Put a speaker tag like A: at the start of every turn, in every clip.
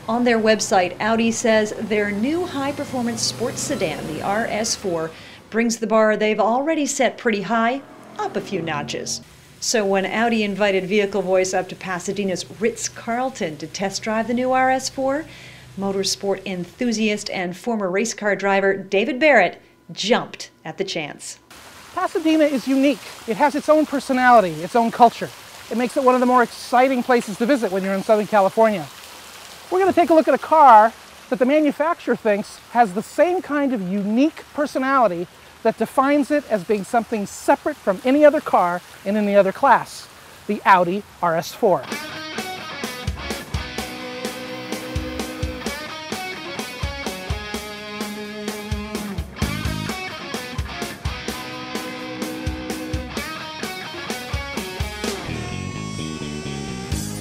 A: On their website, Audi says their new high-performance sports sedan, the RS4, brings the bar they've already set pretty high up a few notches. So when Audi invited Vehicle Voice up to Pasadena's Ritz-Carlton to test drive the new RS4, motorsport enthusiast and former race car driver David Barrett jumped at the chance.
B: Pasadena is unique. It has its own personality, its own culture. It makes it one of the more exciting places to visit when you're in Southern California. We're going to take a look at a car that the manufacturer thinks has the same kind of unique personality that defines it as being something separate from any other car in any other class, the Audi RS4.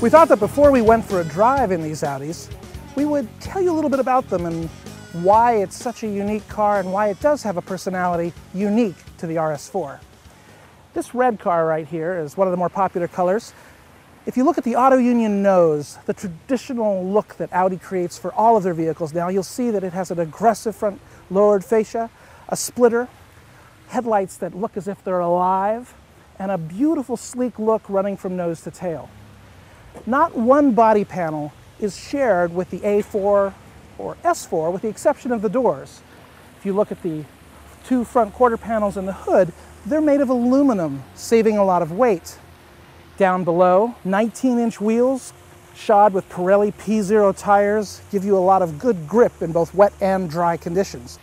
B: We thought that before we went for a drive in these Audis, we would tell you a little bit about them and why it's such a unique car and why it does have a personality unique to the RS4. This red car right here is one of the more popular colors. If you look at the Auto Union nose, the traditional look that Audi creates for all of their vehicles now, you'll see that it has an aggressive front lowered fascia, a splitter, headlights that look as if they're alive, and a beautiful sleek look running from nose to tail. Not one body panel is shared with the A4 or S4 with the exception of the doors. If you look at the two front quarter panels in the hood, they're made of aluminum, saving a lot of weight. Down below, 19-inch wheels shod with Pirelli P0 tires give you a lot of good grip in both wet and dry conditions.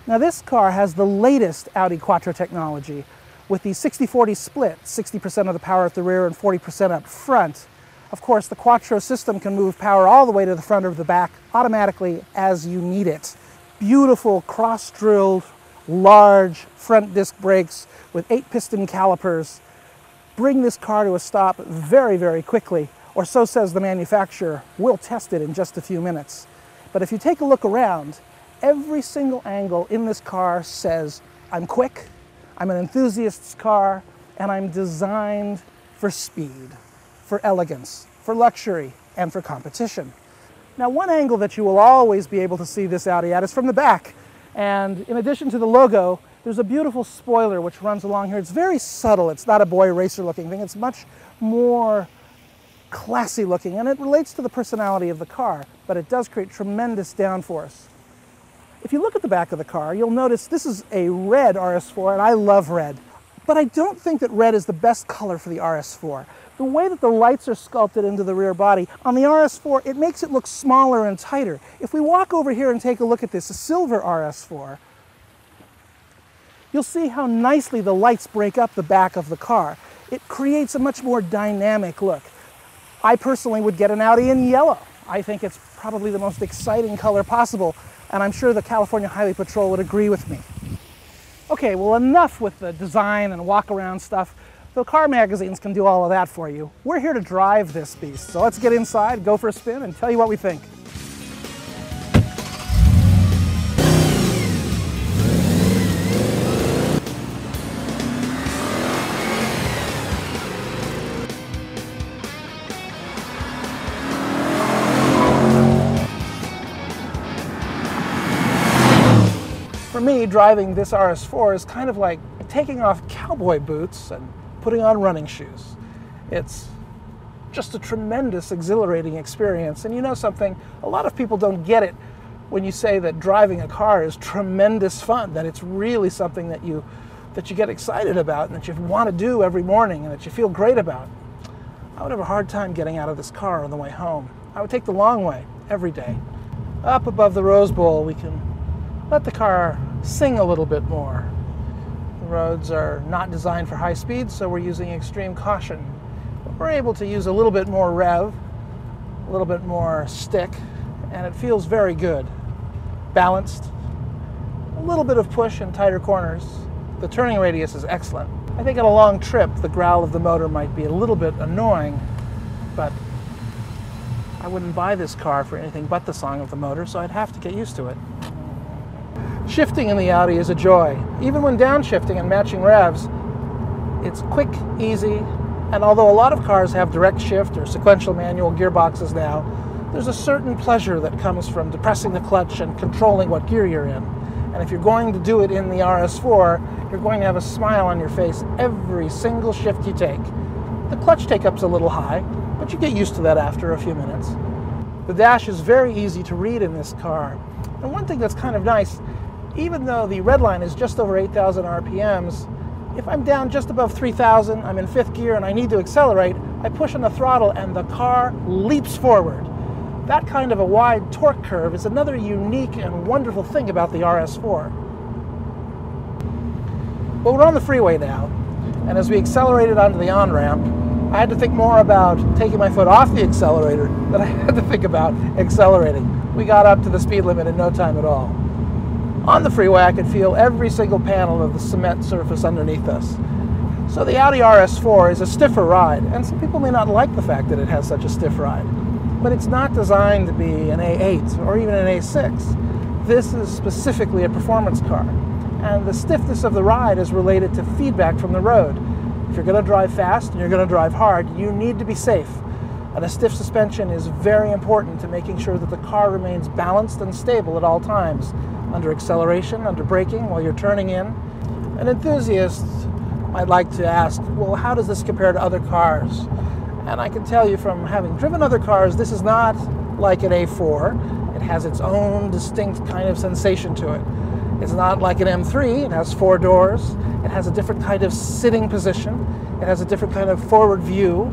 B: Now this car has the latest Audi Quattro technology with the 60-40 split, 60% of the power at the rear and 40% up front. Of course, the Quattro system can move power all the way to the front or the back automatically as you need it. Beautiful cross-drilled, large front disc brakes with 8-piston calipers bring this car to a stop very, very quickly, or so says the manufacturer. We'll test it in just a few minutes. But if you take a look around, every single angle in this car says, I'm quick, I'm an enthusiast's car, and I'm designed for speed, for elegance, for luxury, and for competition. Now, one angle that you will always be able to see this Audi at is from the back. And in addition to the logo, there's a beautiful spoiler which runs along here. It's very subtle. It's not a boy racer looking thing. It's much more classy looking, and it relates to the personality of the car, but it does create tremendous downforce. If you look at the back of the car, you'll notice this is a red RS4, and I love red. But I don't think that red is the best color for the RS4. The way that the lights are sculpted into the rear body, on the RS4, it makes it look smaller and tighter. If we walk over here and take a look at this, a silver RS4, you'll see how nicely the lights break up the back of the car. It creates a much more dynamic look. I personally would get an Audi in yellow. I think it's probably the most exciting color possible, and I'm sure the California Highway Patrol would agree with me. Okay, well, enough with the design and walk-around stuff. The car magazines can do all of that for you. We're here to drive this beast, so let's get inside, go for a spin, and tell you what we think. For me, driving this RS4 is kind of like taking off cowboy boots and putting on running shoes. It's just a tremendous, exhilarating experience. And you know something, a lot of people don't get it when you say that driving a car is tremendous fun, that it's really something that you get excited about and that you want to do every morning and that you feel great about. I would have a hard time getting out of this car on the way home. I would take the long way every day. Up above the Rose Bowl, we can let the car sing a little bit more. The roads are not designed for high speed, so we're using extreme caution. But we're able to use a little bit more rev, a little bit more stick, and it feels very good. Balanced, a little bit of push in tighter corners. The turning radius is excellent. I think on a long trip, the growl of the motor might be a little bit annoying, but I wouldn't buy this car for anything but the song of the motor, so I'd have to get used to it. Shifting in the Audi is a joy. Even when downshifting and matching revs, it's quick, easy, and although a lot of cars have direct shift or sequential manual gearboxes now, There's a certain pleasure that comes from depressing the clutch and controlling what gear you're in. And if you're going to do it in the RS4, you're going to have a smile on your face every single shift you take. The clutch take-up's a little high, but you get used to that after a few minutes. The dash is very easy to read in this car. And one thing that's kind of nice, even though the red line is just over 8,000 RPMs, if I'm down just above 3,000, I'm in 5th gear and I need to accelerate, I push on the throttle and the car leaps forward. That kind of a wide torque curve is another unique and wonderful thing about the RS4. Well, we're on the freeway now, and as we accelerated onto the on-ramp, I had to think more about taking my foot off the accelerator than I had to think about accelerating. We got up to the speed limit in no time at all. On the freeway, I could feel every single panel of the cement surface underneath us. So the Audi RS4 is a stiffer ride, and some people may not like the fact that it has such a stiff ride. But it's not designed to be an A8 or even an A6. This is specifically a performance car. And the stiffness of the ride is related to feedback from the road. If you're going to drive fast and you're going to drive hard, you need to be safe. And a stiff suspension is very important to making sure that the car remains balanced and stable at all times, under acceleration, under braking, while you're turning in. An enthusiast might like to ask, well, how does this compare to other cars? And I can tell you from having driven other cars, this is not like an A4. It has its own distinct kind of sensation to it. It's not like an M3. It has 4 doors. It has a different kind of sitting position. It has a different kind of forward view.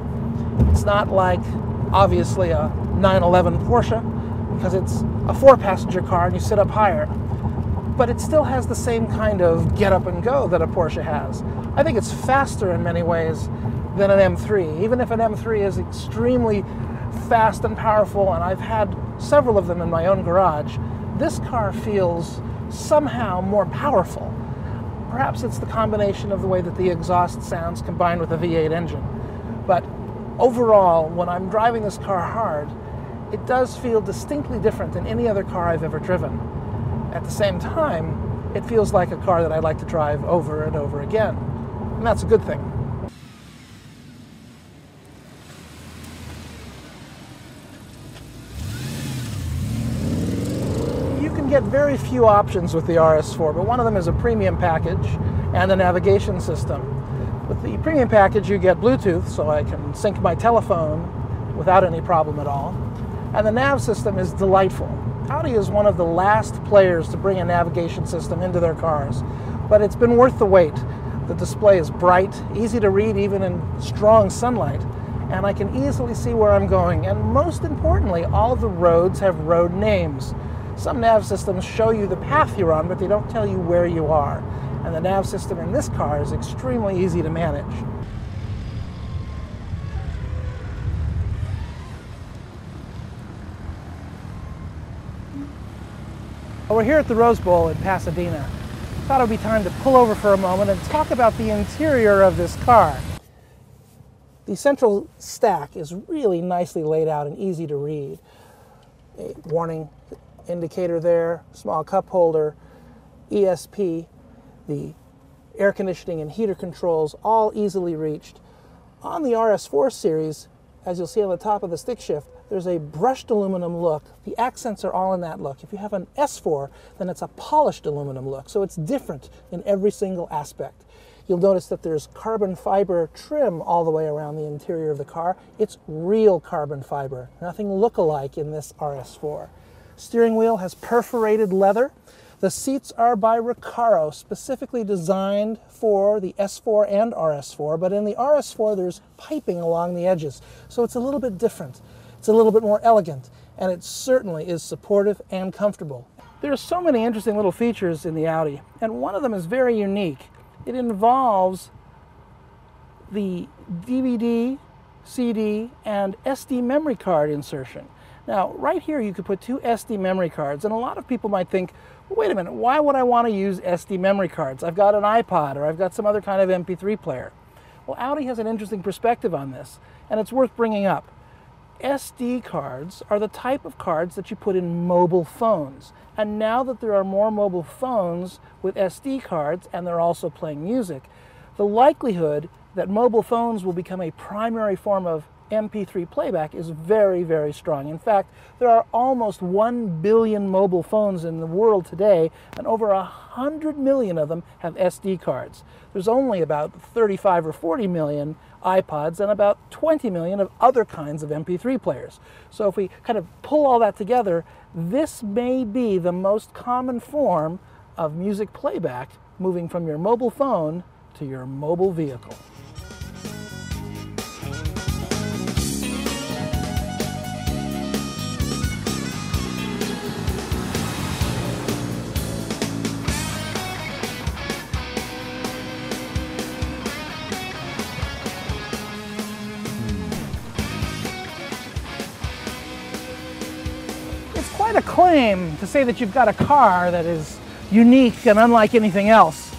B: It's not like, obviously, a 911 Porsche, because it's a 4-passenger car and you sit up higher. But it still has the same kind of get up and go that a Porsche has. I think it's faster in many ways than an M3, even if an M3 is extremely fast and powerful, and I've had several of them in my own garage. This car feels somehow more powerful. Perhaps it's the combination of the way that the exhaust sounds combined with a V8 engine. But overall, when I'm driving this car hard, it does feel distinctly different than any other car I've ever driven. At the same time, it feels like a car that I'd like to drive over and over again. And that's a good thing. You can get very few options with the RS4, but one of them is a premium package and a navigation system. With the premium package, you get Bluetooth, so I can sync my telephone without any problem at all. And the nav system is delightful. Audi is one of the last players to bring a navigation system into their cars, but it's been worth the wait. The display is bright, easy to read even in strong sunlight, and I can easily see where I'm going. And most importantly, all the roads have road names. Some nav systems show you the path you're on, but they don't tell you where you are. And the nav system in this car is extremely easy to manage. Well, we're here at the Rose Bowl in Pasadena. Thought it would be time to pull over for a moment and talk about the interior of this car. The central stack is really nicely laid out and easy to read. A warning indicator there, small cup holder, ESP, the air conditioning and heater controls, all easily reached. On the RS4 series, as you'll see on the top of the stick shift, there's a brushed aluminum look. The accents are all in that look. If you have an S4, then it's a polished aluminum look, so it's different in every single aspect. You'll notice that there's carbon fiber trim all the way around the interior of the car. It's real carbon fiber, nothing look-alike in this RS4. Steering wheel has perforated leather. The seats are by Recaro, specifically designed for the S4 and RS4, but in the RS4 there's piping along the edges, so it's a little bit different. It's a little bit more elegant, and it certainly is supportive and comfortable. There are so many interesting little features in the Audi, and one of them is very unique. It involves the DVD, CD, and SD memory card insertion. Now, right here you could put 2 SD memory cards, and a lot of people might think, well, wait a minute, why would I want to use SD memory cards? I've got an iPod, or I've got some other kind of MP3 player. Well, Audi has an interesting perspective on this, and it's worth bringing up. SD cards are the type of cards that you put in mobile phones. And now that there are more mobile phones with SD cards, and they're also playing music, the likelihood that mobile phones will become a primary form of MP3 playback is very, very strong. In fact, there are almost 1 billion mobile phones in the world today, and over 100 million of them have SD cards. There's only about 35 or 40 million iPods and about 20 million of other kinds of MP3 players. So if we kind of pull all that together, this may be the most common form of music playback, moving from your mobile phone to your mobile vehicle. It's quite a claim to say that you've got a car that is unique and unlike anything else.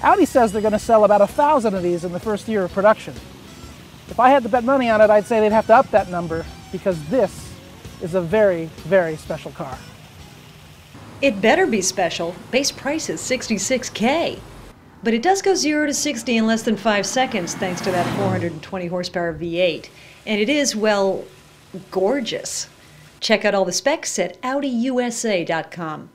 B: Audi says they're going to sell about 1,000 of these in the first year of production. If I had to bet money on it, I'd say they'd have to up that number, because this is a very, very special car.
A: It better be special. Base price is $66K. But it does go 0 to 60 in less than 5 seconds thanks to that 420 horsepower V8. And it is, well, gorgeous. Check out all the specs at AudiUSA.com.